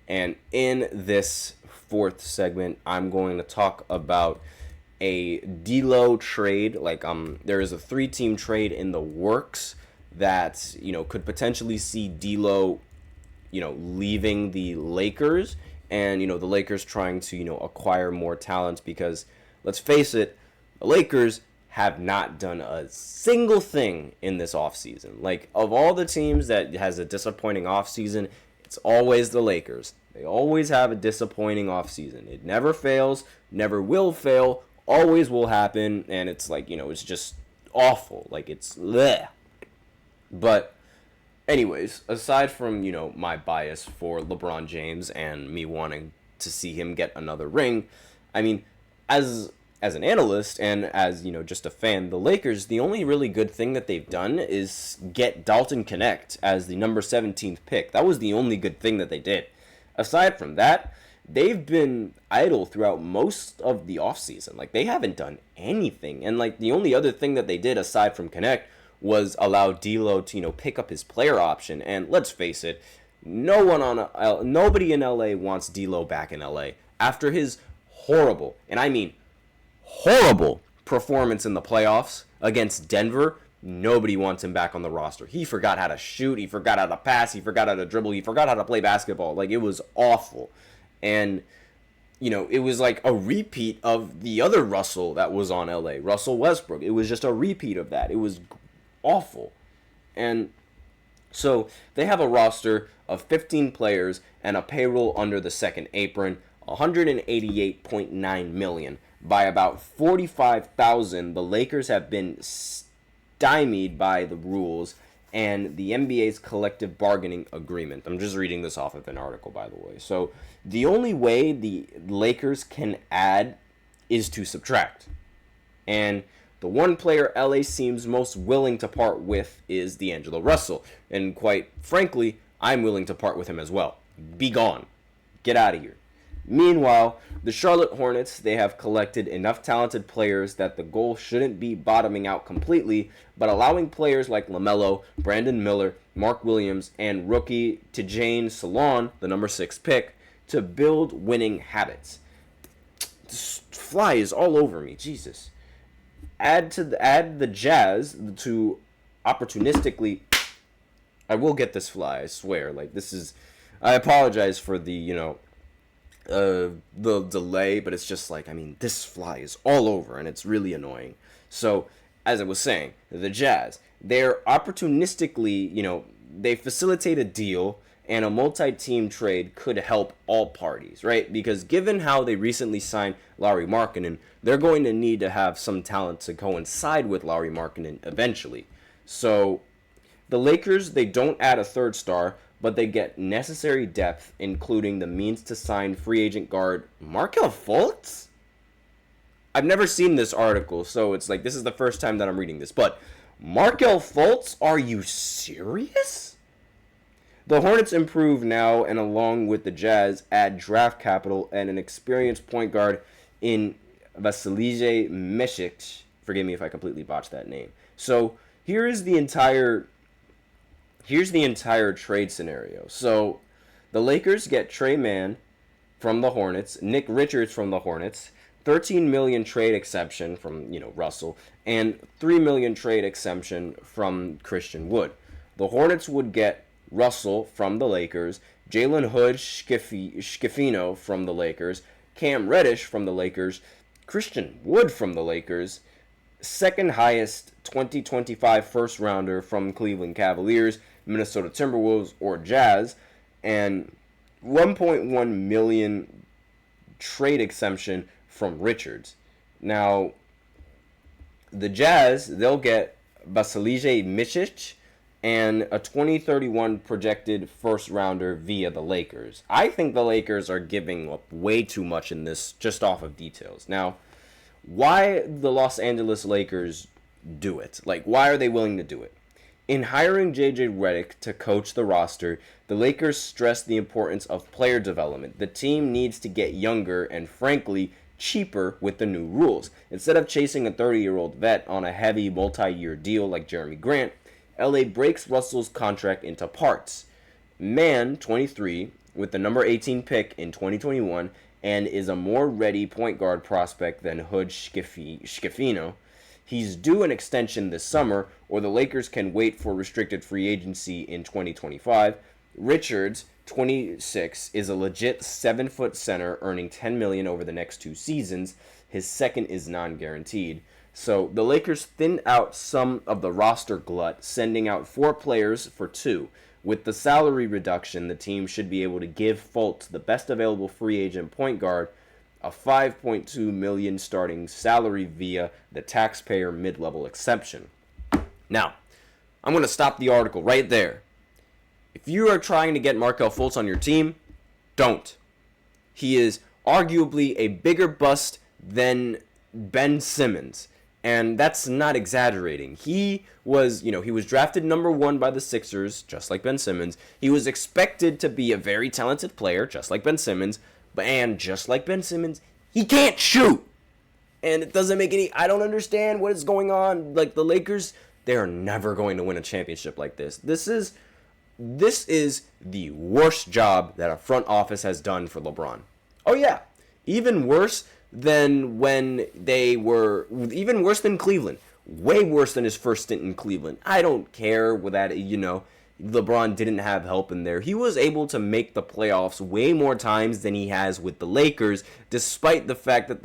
And in this fourth segment, I'm going to talk about a D'Lo trade. There is a 3-team trade in the works that could potentially see D'Lo, leaving the Lakers, and the Lakers trying to acquire more talent, because let's face it, the Lakers have not done a single thing in this offseason. Like, of all the teams that has a disappointing offseason, it's always the Lakers. They always have a disappointing offseason. It never fails, never will fail, always will happen, and it's it's just awful. It's bleh. But anyways, aside from, my bias for LeBron James and me wanting to see him get another ring, I mean, as an analyst and as, just a fan, the Lakers, the only really good thing that they've done is get Dalton Knecht as the number 17th pick. That was the only good thing that they did. Aside from that, they've been idle throughout most of the offseason. They haven't done anything. And, the only other thing that they did aside from Knecht was allow D'Lo to, pick up his player option. And let's face it, nobody in LA wants D'Lo back in LA after his horrible, and I mean horrible, performance in the playoffs against Denver. Nobody wants him back on the roster. He forgot how to shoot, he forgot how to pass, he forgot how to dribble, he forgot how to play basketball. It was awful. And it was a repeat of the other Russell that was on LA, Russell Westbrook. It was just a repeat of that. It was awful. And so they have a roster of 15 players and a payroll under the second apron, $188.9 million. By about $45,000, the Lakers have been stymied by the rules and the NBA's collective bargaining agreement. I'm just reading this off of an article, by the way. So the only way the Lakers can add is to subtract. And the one player LA seems most willing to part with is D'Angelo Russell. And quite frankly, I'm willing to part with him as well. Be gone. Get out of here. Meanwhile, the Charlotte Hornets, they have collected enough talented players that the goal shouldn't be bottoming out completely, but allowing players like LaMelo, Brandon Miller, Mark Williams, and rookie Tijane Salon, the number 6 pick, to build winning habits. This fly is all over me, Jesus. Add the Jazz to opportunistically. I will get this fly, I swear. I apologize for the delay, but it's just this fly is all over and it's really annoying. So, as I was saying, the Jazz, they're opportunistically, they facilitate a deal, and a multi-team trade could help all parties, right? Because given how they recently signed Lauri Markkanen, they're going to need to have some talent to coincide with Lauri Markkanen eventually. So the Lakers, they don't add a third star, but they get necessary depth, including the means to sign free agent guard Markelle Fultz? I've never seen this article, so it's this is the first time that I'm reading this. But Markelle Fultz, are you serious? The Hornets improve now, and along with the Jazz, add draft capital and an experienced point guard in Vasilije Micic. Forgive me if I completely botched that name. So here's the entire trade scenario. So the Lakers get Trey Mann from the Hornets, Nick Richards from the Hornets, $13 million trade exception from Russell, and $3 million trade exemption from Christian Wood. The Hornets would get Russell from the Lakers, Jalen Hood-Schifino from the Lakers, Cam Reddish from the Lakers, Christian Wood from the Lakers, second highest 2025 first rounder from Cleveland Cavaliers, Minnesota Timberwolves, or Jazz, and $1.1 million trade exemption from Richards. Now, the Jazz, they'll get Vasilije Micic and a 2031 projected first rounder via the Lakers. I think the Lakers are giving up way too much in this just off of details. Now, why the Los Angeles Lakers do it? Why are they willing to do it? In hiring J.J. Redick to coach the roster, the Lakers stress the importance of player development. The team needs to get younger and, frankly, cheaper with the new rules. Instead of chasing a 30-year-old vet on a heavy multi-year deal like Jeremy Grant, LA breaks Russell's contract into parts. Mann, 23, with the number 18 pick in 2021 and is a more ready point guard prospect than Hood Schifino. He's due an extension this summer, or the Lakers can wait for restricted free agency in 2025. Richards, 26, is a legit 7-foot center earning $10 million over the next 2 seasons. His second is non-guaranteed. So the Lakers thinned out some of the roster glut, sending out 4 players for 2. With the salary reduction, the team should be able to give Fultz, the best available free agent point guard, a $5.2 million starting salary via the taxpayer mid-level exception. Now, I'm going to stop the article right there. If you are trying to get Markelle Fultz on your team, don't. He is arguably a bigger bust than Ben Simmons. And that's not exaggerating. He was drafted number 1 by the Sixers, just like Ben Simmons. He was expected to be a very talented player, just like Ben Simmons. And just like Ben Simmons, he can't shoot. And it doesn't make I don't understand what is going on. Like, the Lakers, they're never going to win a championship like this. This is the worst job that a front office has done for LeBron. Oh, yeah. Even worse than Cleveland. Way worse than his first stint in Cleveland. I don't care with that, LeBron didn't have help in there. He was able to make the playoffs way more times than he has with the Lakers, despite the fact that,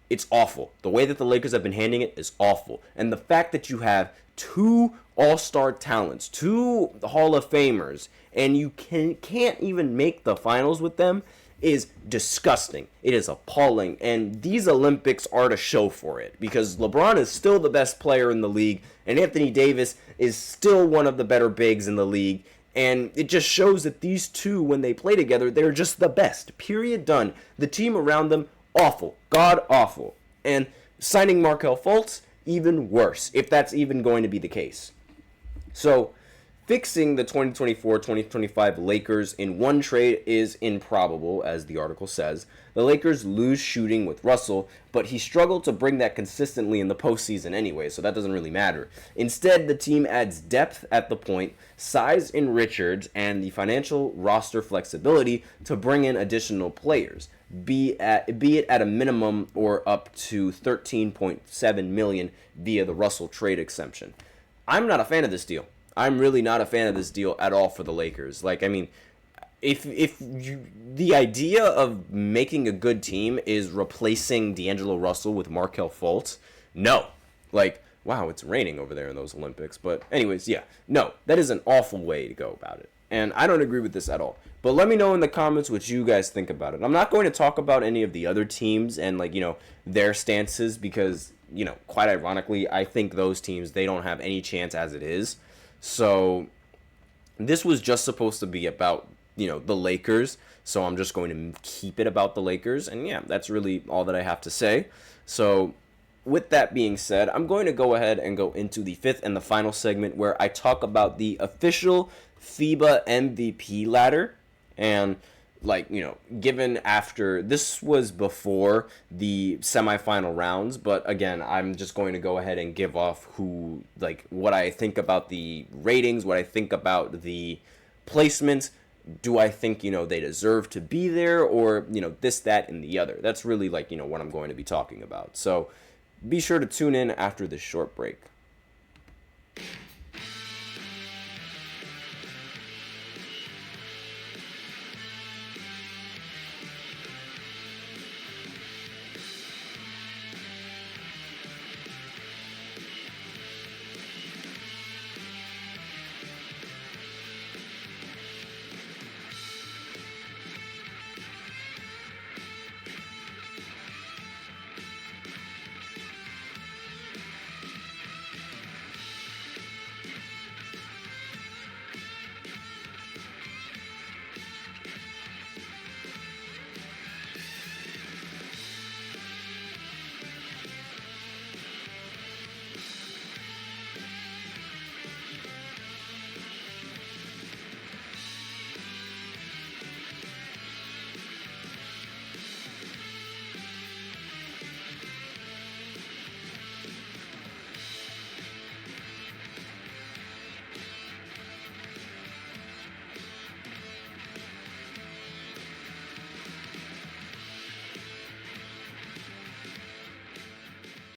it's awful. The way that the Lakers have been handling it is awful. And the fact that you have 2 all-star talents, 2 Hall of Famers, and you can't even make the finals with them is disgusting. It is appalling. And these Olympics are to show for it, because LeBron is still the best player in the league, and Anthony Davis is still one of the better bigs in the league. And it just shows that these two, when they play together, they're just the best. Period. Done. The team around them, awful. God awful. And signing Markelle Fultz, even worse, if that's even going to be the case. So, fixing the 2024-2025 Lakers in one trade is improbable, as the article says. The Lakers lose shooting with Russell, but he struggled to bring that consistently in the postseason anyway, so that doesn't really matter. Instead, the team adds depth at the point, size in Richards, and the financial roster flexibility to bring in additional players, be it at a minimum or up to $13.7 million via the Russell trade exemption. I'm not a fan of this deal. I'm really not a fan of this deal at all for the Lakers. The idea of making a good team is replacing D'Angelo Russell with Markelle Fultz, no. Wow, it's raining over there in those Olympics. But anyways, yeah. No, that is an awful way to go about it. And I don't agree with this at all. But let me know in the comments what you guys think about it. I'm not going to talk about any of the other teams and, their stances because, quite ironically, I think those teams, they don't have any chance as it is. So this was just supposed to be about, the Lakers. So I'm just going to keep it about the Lakers. And yeah, that's really all that I have to say. So with that being said, I'm going to go ahead and go into the 5th and the final segment where I talk about the official FIBA MVP ladder. And given after, this was before the semifinal rounds, but again, I'm just going to go ahead and give off what I think about the ratings, what I think about the placements. Do I think, they deserve to be there, or, this, that, and the other? That's really what I'm going to be talking about. So be sure to tune in after this short break.